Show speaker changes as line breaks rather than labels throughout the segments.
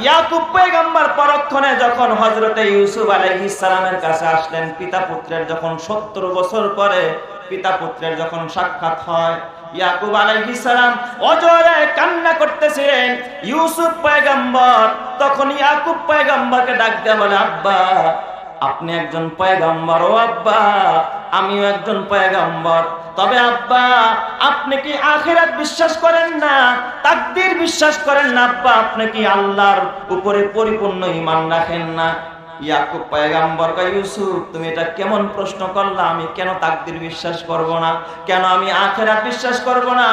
ইয়াকুব পয়গম্বর পরক্ষণে যখন হযরতে ইউসুফ আলাইহিস সালামের কাছে আসলেন, পিতা পুত্রের যখন 70 বছর পরে পিতা পুত্রের যখন সাক্ষাৎ হয়, ইয়াকুব আলাইহিস সালাম অজরে কান্না করতেছিলেন। ইউসুফ পয়গম্বর তখন ইয়াকুব পয়গম্বরকে ডাক দিয়ে বলে, আব্বা আপনি একজন পয়গম্বর। ও আব্বা আমিও একজন পয়গম্বর, তবে আব্বা আপনি কি আখিরাত বিশ্বাস করেন না, তাকদীর বিশ্বাস করেন না? আব্বা আপনি কি আল্লাহর উপরে পরিপূর্ণ ঈমান রাখেন না? ইয়াকুব পয়গম্বর কয়, ইউসুফ তুমি এটা কেমন প্রশ্ন করলা? আমি কেন তাকদীর বিশ্বাস করব না, কেন আমি আখিরাত বিশ্বাস করব না?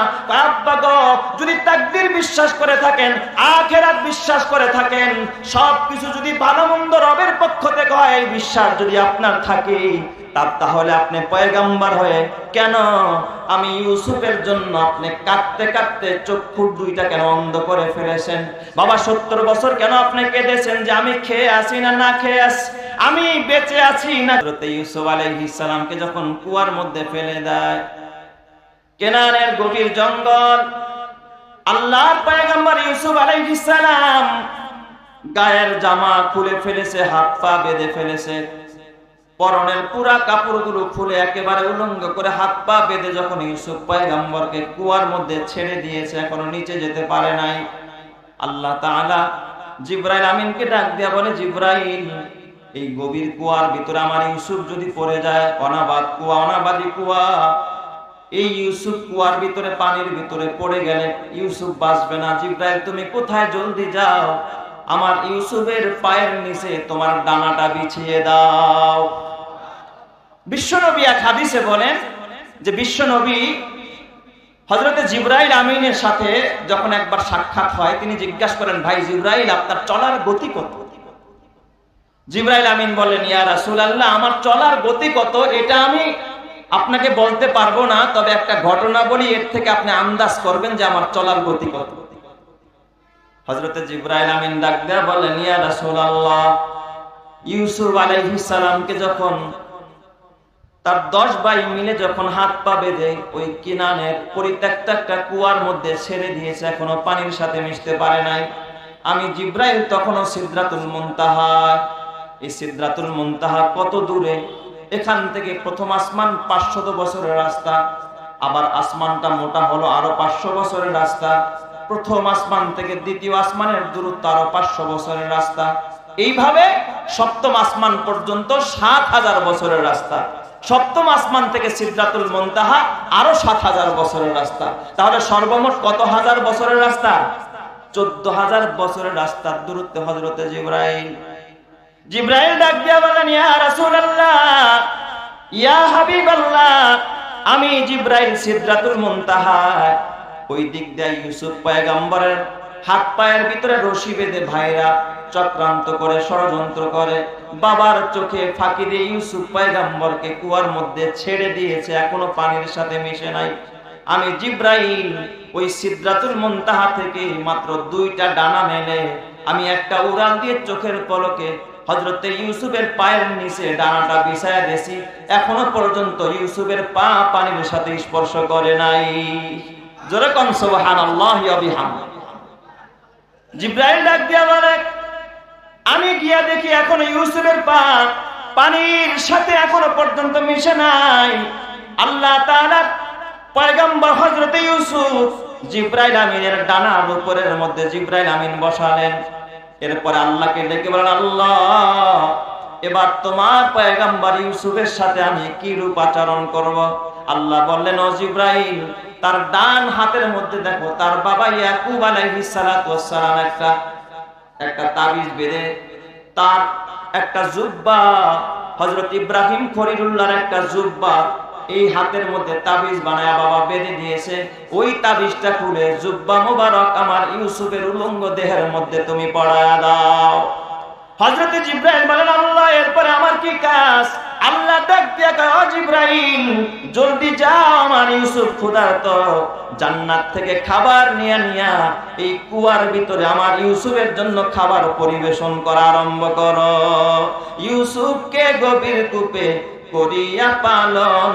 আব্বা গো, যদি তাকদীর বিশ্বাস করে থাকেন, আখিরাত বিশ্বাস করে থাকেন, সবকিছু যদি ভালো মন্দ রবের পক্ষ থেকে হয়, এই বিশ্বাস যদি আপনার থাকে, তাহলে আপনি পয়গম্বর হয়ে কেন আমি ইউসুফের জন্য আপনি কাঁদতে কাঁদতে চক্ষু দুইটা কেন অন্ধ করে ফেলেছেন? বাবা 70 বছর কেন আপনি কেঁদেছেন যে আমি খেয়ে আছি না না খেয়ে আছি, আমি বেঁচে আছি না? হযরত ইউসুফ আলাইহিস সালামকে যখন কুয়ার মধ্যে ফেলে দেয়, কেনানের গভীর জঙ্গল, আল্লাহর পয়গম্বর ইউসুফ আলাইহিস সালাম গায়ের জামা খুলে ফেলেছে, হাত পা বেঁধে ফেলেছে, পরনের পুরা কাপড়গুলো খুলে একেবারে উলঙ্গ করে হাত পা বেঁধে যখন ইউসুফ পয়গম্বরকে কুয়ার মধ্যে ছেড়ে দিয়েছে, এখনো নিচে যেতে পারে নাই, আল্লাহ তাআলা জিবরাইল আমিনকে ডাক দিয়া বলে, জিবরাইল এই গভীর কুয়ার ভিতরে আমার ইউসুফ যদি পড়ে যায়, অনাবাদ কুয়া, অনাবাদি কুয়া, এই ইউসুফ কুয়ার ভিতরে পানির ভিতরে পড়ে গেলে ইউসুফ বাঁচবে না। জিবরাইল তুমি কোথায়, জলদি যাও, আমার ইউসুফের পায়ের নিচে তোমার ডানাটা বিছিয়ে দাও। বিশ্বনবী এক হাদিসে বলেন যে বিশ্বনবী হযরতে জিবরাইল আমিনের সাথে যখন একবার সাক্ষাৎ হয়, তিনি জিজ্ঞাসা করেন, ভাই জিবরাইল আপনার চলার গতি কত? জিবরাইল আমিন বলেন, ইয়া রাসূলুল্লাহ আমার চলার গতি কত এটা আমি আপনাকে বলতে পারবো না, তবে একটা ঘটনা বলি, এর থেকে আপনি আন্দাজ করবেন যে আমার চলার গতি কত। হযরতে জিবরাইল আমিন ডাক দেয়া বলেন, ইয়া রাসূলুল্লাহ ইউসুফ আলাইহিস সালামকে যখন তার 10 ভাই মিলে যখন হাত পা বেঁধে ওই কিনানের পরিত্যক্ত একটা কুয়ার মধ্যে ছেড়ে দিয়েছে, এখনো পানির সাথে মিশতে পারে নাই, আমি জিবরাইল তখনও সিদরাতুল মুনতাহা, এই সিদরাতুল মুনতাহা কত দূরে, এখান থেকে প্রথম আসমান 500 বছরের রাস্তা, আবার আসমানটা মোটা হলো আরো 500 বছরের রাস্তা, প্রথম আসমান থেকে দ্বিতীয় আসমানের দূরত্ব আরো 500 বছরের রাস্তা, এইভাবে সপ্তম আসমান পর্যন্ত 7000 বছরের রাস্তা, সপ্তম আসমান থেকে সিদরাতুল মুনতাহা আরো 7000 বছরের রাস্তা, তাহলে সর্বমোট কত হাজার বছরের রাস্তা? 14000 বছরের রাস্তার দূরত্বে হযরতে জিবরাইল ডাক দিয়া বলেন, ইয়া রাসূলুল্লাহ ইয়া হাবিবাল্লাহ আমি জিবরাইল সিদরাতুল মুনতাহা ওই দিক দিয়ে ইউসুফ পয়গম্বরের হাত পায়ের ভিতরে রশি বেঁধে ভাইরা চক্রান্ত করে, ষড়যন্ত্র করে, বাবার চোখে ফাঁকি দিয়ে ইউসুফ পয়গম্বরকে কুয়ার মধ্যে ছেড়ে দিয়েছে, এখনো পানির সাথে মিশে নাই। আমি জিবরাইল ওই সিদরাতুল মুনতাহা থেকে মাত্র 2টা ডানা মেলে আমি একটা উড়াল দিয়ে চোখের পলকে হযরতে ইউসুফের পায়ের নিচে ডানাটা বিছায়া দিয়েছি, এখনো পর্যন্ত ইউসুফের পা পানির সাথে স্পর্শ করে নাই। জোরে কোন সুবহানাল্লাহি ওয়া বিহামদিহি। জিবরাইল ডাক দিয়া বলে, আমি গিয়া দেখি এখনো ইউসুফের পা পানির সাথে এখনো পর্যন্ত মিশে নাই। আল্লাহ তাআলা পয়গম্বর হযরতে ইউসুফ জিবরাইল আমিনের ডানার উপরের মধ্যে জিবরাইল আমিন বসালেন। এরপরে আল্লাহকে ডেকে বলেন, আল্লাহ এবার তোমার পয়গম্বর ইউসুফের সাথে আমি কি রূপ আচরণ করব? আল্লাহ বললেন, ও জিবরাইল তার ডান হাতের মধ্যে দেখো তার বাবা ইয়াকুব আলাইহিস সালাতু ওয়াস সালাম একটা তাবিজ বেঁধে, তার একটা জুব্বা, হযরত ইব্রাহিম খলিলুল্লাহর একটা জুব্বা এই হাতের মধ্যে তাবিজ বানায়া বাবা বেঁধে দিয়েছে, ওই তাবিজটা খুলে জুব্বা মোবারক আমার ইউসুফের উলঙ্গ দেহের মধ্যে তুমি পরায়া দাও। হযরত জিবরাইল বলেন, আল্লাহ এরপরে আমার কি কাজ? আল্লাহ ডাক দিয়া কয়, ও জিবরাইল জলদি যাও, আমার ইউসুফ ক্ষুধার্ত, জান্নাত থেকে খাবার নিয়া এই কুয়ার ভিতরে আমার ইউসুফের জন্য খাবার পরিবেশন করা আরম্ভ করো। ইউসুফকে গভীর কূপে করিয়া পালন,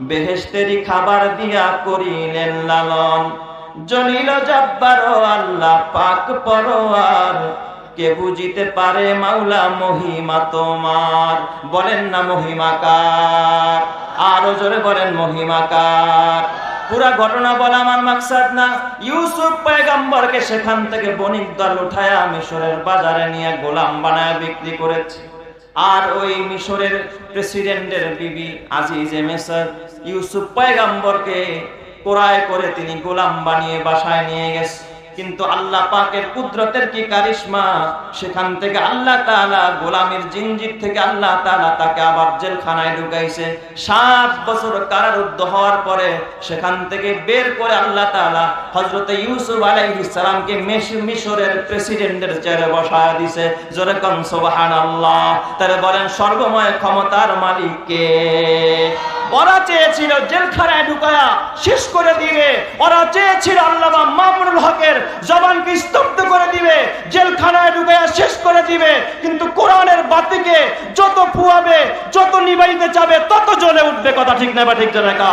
বেহেশতেরি খাবার দিয়া করিলেন লালন, জলিল জব্বার আল্লাহ পাক পরওয়ার, কে বুঝিতে পারে মাওলা মহিমা তোমার? বলেন না মহিমা কার? আরো জোরে বলেন মহিমা কার? পুরা ঘটনা বলা আমার মাকসাদ না। ইউসুফ পয়গম্বরকে সেখান থেকে বণিক দল উঠায়া মিশরের বাজারে নিয়ে গোলাম বানায় বিক্রি করেছে। আর ওই মিশরের প্রেসিডেন্টের বিবি আজিজে মিসর ইউসুফ পয়গম্বরকে ক্রয় করে তিনি গোলাম বানিয়ে বাসায় নিয়ে গেছে। কিন্তু আল্লাহ পাকের কুদরতের কি কারিশমা, সেখান থেকে আল্লাহ তাআলা গোলামের জিনজির থেকে আল্লাহ তাআলা তাকে আবার জেলখানায় ঢুকাইছে। 7 বছর কারারুদ্ধ হওয়ার পরে সেখান থেকে বের করে আল্লাহ তাআলা হযরত ইউসুফ আলাইহিস সালামকে মিশরের প্রেসিডেন্টের চেয়ারে বসায় দিয়েছে। জোরে কোন সুবহানাল্লাহ। তাহলে বলেন সর্বময় ক্ষমতার মালিক কে? ওরা চেয়েছিল জেলখানায় ঢুকায়া শেষ করে দিবে, ওরা চেয়েছিল আল্লামা মামুনুল হকের জবানকে স্তব্ধ করে দিবে, জেলখানায় ঢুকায়া শেষ করে দিবে। কিন্তু কোরআনের বাতিকে যত ফুয়াবে, যত নিভাইতে যাবে, তত জ্বলে উঠবে। কথা ঠিক না বা ঠিক জানা কা?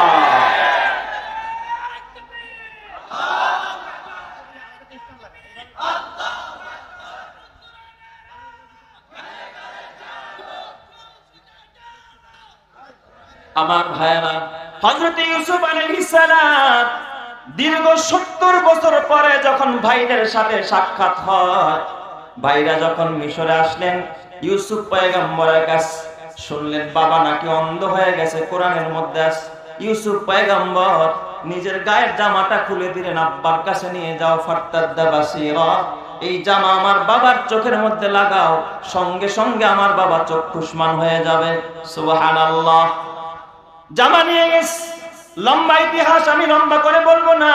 আমার ভাইরা, হযরত ইউসুফ আলাইহিস সালাম দীর্ঘ 70 বছর পরে যখন ভাইদের সাথে সাক্ষাৎ হয়, ভাইরা যখন মিশরে আসলেন ইউসুফ পয়গম্বরের কাছে, শুনলেন বাবা নাকি অন্ধ হয়ে গেছে। কোরআনের মধ্যে আছে ইউসুফ পয়গম্বর নিজের গায়ের জামাটা খুলে দিলেন, আব্বার কাছে নিয়ে যাও, ফারতাদ্দা বাসীরা, এই জামা আমার বাবার চোখের মধ্যে লাগাও, সঙ্গে সঙ্গে আমার বাবা চক্ষুষ্মান হয়ে যাবে। সুবহানাল্লাহ। জামা নিয়ে গেছে। লম্বা ইতিহাস আমি লম্বা করে বলবো না।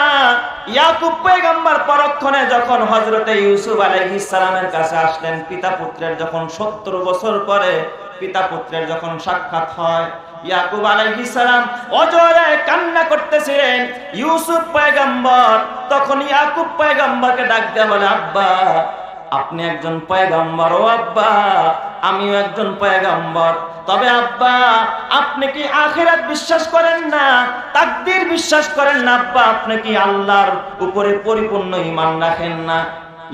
ইয়াকুব পয়গম্বর পরক্ষণে যখন হযরতে ইউসুফ আলাইহিস সালামের কাছে আসলেন, পিতা পুত্রের যখন 70 বছর পরে পিতা পুত্রের যখন সাক্ষাৎ হয়, ইয়াকুব আলাইহিস সালাম অজরে কান্না করতেছিলেন। ইউসুফ পয়গম্বর তখন ইয়াকুব পয়গম্বরকে ডাক দিয়ে বলে, আব্বা আপনি একজন পয়গম্বর। ও আব্বা আমিও একজন পয়গম্বর। তবে আব্বা আপনি কি আখিরাত বিশ্বাস করেন না, তাকদীর বিশ্বাস করেন না? আব্বা আপনি কি আল্লাহর উপরে পরিপূর্ণ ঈমান রাখেন না?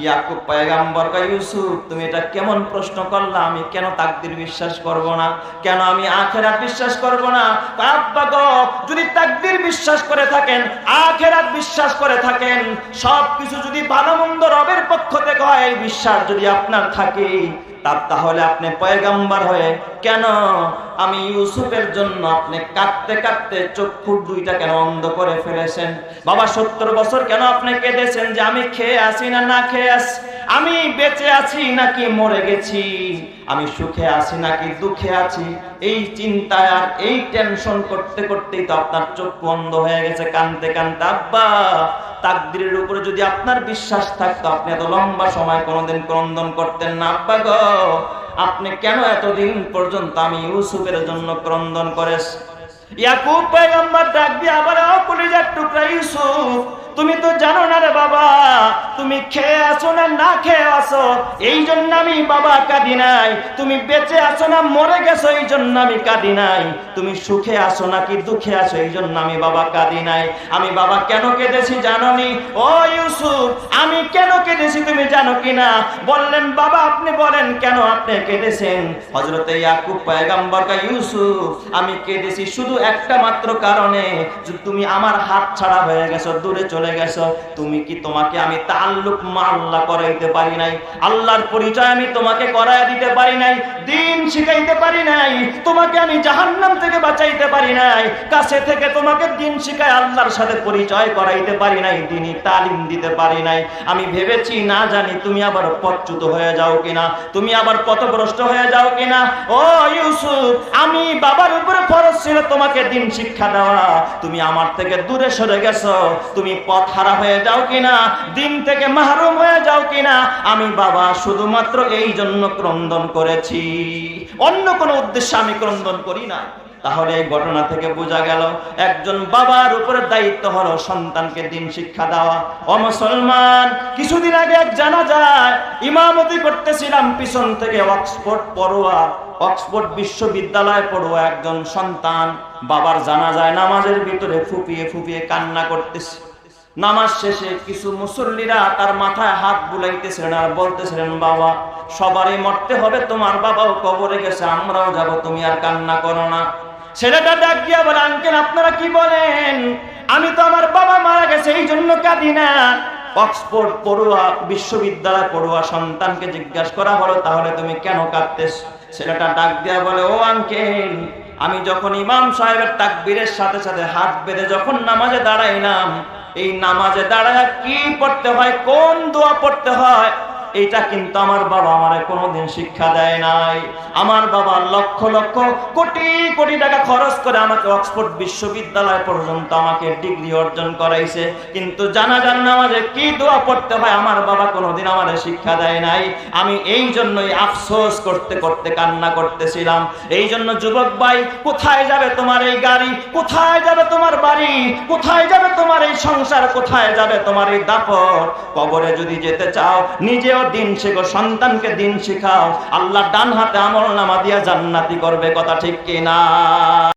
ইয়াকুব পয়গম্বর কয়, ইউসুফ তুমি এটা কেমন প্রশ্ন করলা? আমি কেন তাকদীর বিশ্বাস করব না? কেন আমি আখিরাত বিশ্বাস করব না? আব্বা গো, যদি তাকদীর বিশ্বাস করে থাকেন, আখিরাত বিশ্বাস করে থাকেন, সবকিছু যদি ভালো মন্দ রবের পক্ষ থেকে হয়, এই বিশ্বাস যদি আপনার থাকে, তাহলে আপনি পয়গম্বর হয়ে কেন আমি ইউসুফের জন্য আপনি কাঁদতে কাঁদতে চক্ষু দুইটা কেন অন্ধ করে ফেলেছেন? বাবা 70 বছর কেন আপনি কেঁদেছেন যে আমি খেয়ে আছি না না খেয়ে আছি, আমি বেঁচে আছি নাকি মরে গেছি, আমি সুখে আছি নাকি দুঃখে আছি? এই চিন্তা আর এই টেনশন করতে করতেই তো আপনার চক্ষু অন্ধ হয়ে গেছে, কাঁদতে কাঁদতে। আব্বা তাকদীরের উপরে যদি আপনার বিশ্বাস থাকতো, আপনি এত লম্বা সময় কোনোদিন ক্রন্দন করতেন না। আব্বা গো, আপনি কেন এতদিন পর্যন্ত আমি ইউসুফের জন্য ক্রন্দন করেছ? ইয়াকুব পয়গম্বর ডাক দিয়ে আবার, ও কলিজার টুকরা ইউসুফ, তুমি তো জানো না রে বাবা, তুমি খেয়ে আছো না না খেয়ে আছো, এই জন্য আমি বাবা কাঁদি নাই। তুমি বেঁচে আছো না মরে গেছো, এই জন্য আমি কাঁদি নাই। তুমি সুখে আছো নাকি দুঃখে আছো, এই জন্য আমি বাবা কাঁদি নাই। আমি বাবা কেন কেঁদেছি জানো নি? ও ইউসুফ, আমি কেন কেঁদেছি তুমি জানো কিনা? বললেন, বাবা আপনি বলেন কেন আপনি কেঁদেছেন? হযরত ইয়াকুব পয়গম্বর কয়, ইউসুফ আমি কেঁদেছি শুধু একটা মাত্র কারণে, যে তুমি আমার হাত ছাড়া হয়ে গেছো, দূরে চলে গেছো। তুমি কি তোমাকে আমি তাআল্লুক মা আল্লাহ করাইতে পারি নাই? আল্লাহর পরিচয় আমি তোমাকে করায় দিতে পারি নাই, দ্বীন শিখাইতে পারি নাই, তোমাকে আমি জাহান্নাম থেকে বাঁচাইতে পারি নাই, কাছে থেকে তোমাকে দ্বীন শিখায় আল্লাহর সাথে পরিচয় করাইতে পারি নাই, দ্বীনি তালিম দিতে পারি নাই। আমি ভেবেছি না জানি তুমি আবার পথচ্যুত হয়ে যাও কিনা, তুমি আবার পথভ্রষ্ট হয়ে যাও কিনা। ও ইউসুফ, আমি বাবার উপরে ফরজ ছিল তোমাকে দ্বীন শিক্ষা দেওয়া, তুমি আমার থেকে দূরে সরে গেছো, তুমি পথ হারা হয়ে যাও কিনা, দিন থেকে মাহরুম হয়ে যাও কিনা। আমি বাবা শুধুমাত্র এই জন্য ক্রন্দন করেছি, অন্য কোনো উদ্দেশ্যে আমি ক্রন্দন করি না। তাহলে এই ঘটনা থেকে বোঝা গেল একজন বাবার উপরে দায়িত্ব হলো সন্তানকে দ্বীন শিক্ষা দেওয়া। ও মুসলমান, কিছুদিন আগে এক জানাজায় ইমামতি করতেছিলাম, পিছন থেকে অক্সফোর্ড বিশ্ববিদ্যালয়ে পড়ুয়া একজন সন্তান বাবার জানাজায় নামাজের ভিতরে ফুপিয়ে ফুপিয়ে কান্না করতেছে। নামাজ শেষে কিছু মুসল্লিরা তার মাথায় হাত বুলাইতেছিলেন আর বলতেছিলেন, বাবা সবারই মরতে হবে, তোমার বাবাও কবরে গেছে, আমরাও যাব, তুমি আর কান্না করো না। ছেলেটা ডাক দিয়া বলে, আঙ্কেল আপনারা কি বলেন? আমি তো আমার বাবা মারা গেছে এই জন্য কাঁদি না। অক্সফোর্ড পড়ুয়া, বিশ্ববিদ্যালয় পড়ুয়া সন্তানকে জিজ্ঞাসা করা হলো, তাহলে তুমি কেন কাঁদতেছ? ছেলেটা ডাক দিয়া বলে, ও আঙ্কেল, আমি যখন ইমাম সাহেবের তাকবীরের সাথে সাথে হাত বেঁধে যখন নামাজে দাঁড়াইলাম, এই নামাজে দাঁড়ায় কি পড়তে হয়, কোন দোয়া পড়তে হয়, এটা কিন্তু আমার বাবা আমারে কোনোদিন শিক্ষা দেয় নাই। আমার বাবা লক্ষ লক্ষ কোটি কোটি টাকা খরচ করে আমাকে অক্সফোর্ড বিশ্ববিদ্যালয় পর্যন্ত আমাকে ডিগ্রি অর্জন করাইছে, কিন্তু জানাজার নামাজে কি দোয়া পড়তে হয় আমার বাবা কোনোদিন আমারে শিক্ষা দেয় নাই। আমি এই জন্যই আফসোস করতে করতে কান্না করতেছিলাম। এই জন্য যুবক ভাই, কোথায় যাবে তোমার এই গাড়ি, কোথায় যাবে তোমার বাড়ি, কোথায় যাবে তোমার এই সংসার, কোথায় যাবে তোমার এই দাপট? কবরে যদি যেতে চাও নিজেও দিন শেখো, সন্তানকে দিন শেখাও, আল্লাহ ডান হাতে আমলনামা দিয়া জান্নাতি করবে। কথা ঠিক কিনা?